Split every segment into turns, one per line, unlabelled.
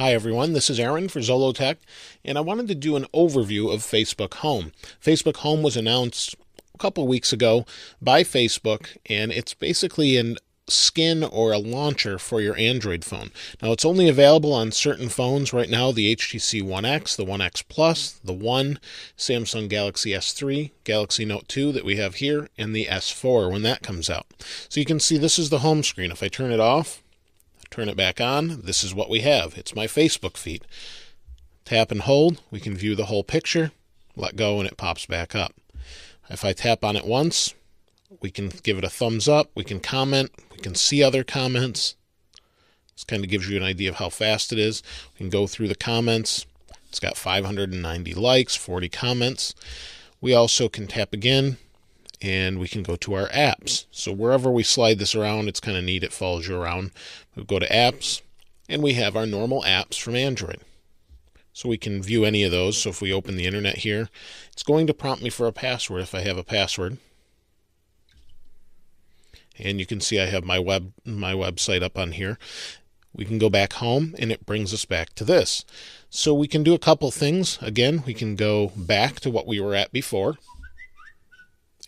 Hi everyone, this is Aaron for Zolotech, and I wanted to do an overview of Facebook Home. Facebook Home was announced a couple weeks ago by Facebook, and it's basically a skin or a launcher for your Android phone. Now it's only available on certain phones right now, the HTC One X, the One X Plus, the One, Samsung Galaxy S3, Galaxy Note 2 that we have here, and the S4 when that comes out. So you can see this is the home screen. If I turn it off, turn it back on, this is what we have. It's my Facebook feed. Tap and hold, we can view the whole picture, let go, and it pops back up. If I tap on it once, we can give it a thumbs up, we can comment, we can see other comments. This kind of gives you an idea of how fast it is. We can go through the comments. It's got 590 likes, 40 comments. We also can tap again, and we can go to our apps. So wherever we slide this around, it's kind of neat, it follows you around. We go to apps, and we have our normal apps from Android. So we can view any of those. So if we open the internet here, it's going to prompt me for a password if I have a password. And you can see I have my website up on here. We can go back home, and it brings us back to this. So we can do a couple things. Again, we can go back to what we were at before.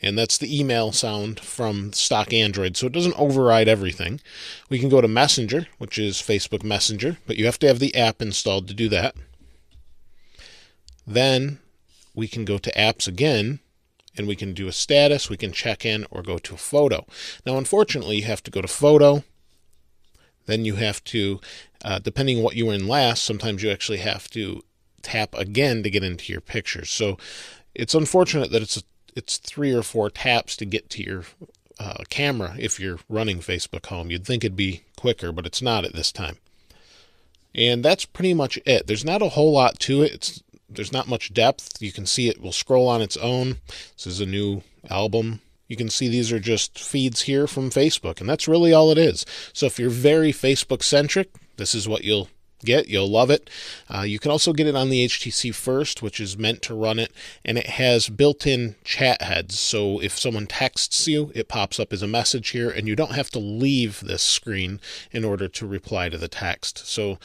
And that's the email sound from stock Android, so it doesn't override everything. We can go to Messenger, which is Facebook Messenger, but you have to have the app installed to do that. Then we can go to apps again, and we can do a status, we can check in, or go to a photo. Now, unfortunately, you have to go to photo. Then you have to, depending on what you were in last, sometimes you actually have to tap again to get into your pictures. So it's unfortunate that it's 3 or 4 taps to get to your camera if you're running Facebook Home. You'd think it'd be quicker, but it's not at this time. And that's pretty much it. There's not a whole lot to it. There's not much depth. You can see it will scroll on its own. This is a new album. You can see these are just feeds here from Facebook, and that's really all it is. So if you're very Facebook-centric, this is what you'll get. You'll love it. You can also get it on the HTC First, which is meant to run it, and it has built-in chat heads. So if someone texts you, it pops up as a message here, and you don't have to leave this screen in order to reply to the text. So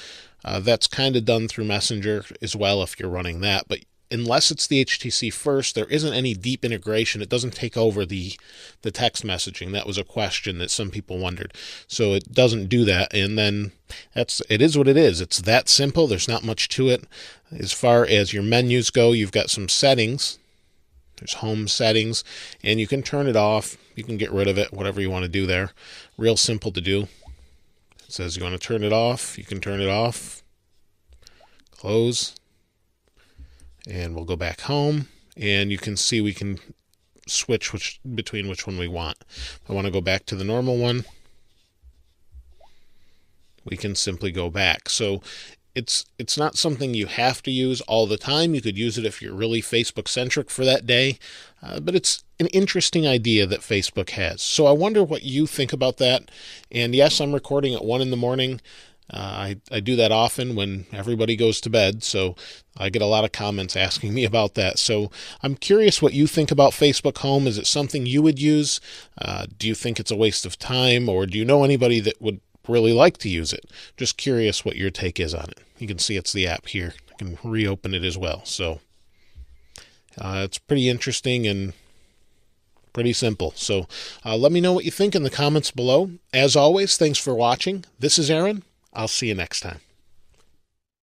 that's kind of done through Messenger as well if you're running that. But unless it's the HTC First, there isn't any deep integration. It doesn't take over the text messaging. That was a question that some people wondered. So it doesn't do that. And then it is what it is. It's that simple. There's not much to it. As far as your menus go, you've got some settings. There's home settings, and you can turn it off. You can get rid of it, whatever you want to do there. Real simple to do. It says you want to turn it off. You can turn it off. Close. And we'll go back home, and you can see we can switch between which one we want. If I want to go back to the normal one, we can simply go back. So it's not something you have to use all the time. You could use it if you're really Facebook-centric for that day, but it's an interesting idea that Facebook has. So I wonder what you think about that. And yes, I'm recording at 1 in the morning. I do that often when everybody goes to bed, so I get a lot of comments asking me about that. So I'm curious what you think about Facebook Home. Is it something you would use? Do you think it's a waste of time, or do you know anybody that would really like to use it? Just curious what your take is on it. You can see it's the app here. I can reopen it as well. So it's pretty interesting and pretty simple. So let me know what you think in the comments below. As always, thanks for watching. This is Aaron. I'll see you next time.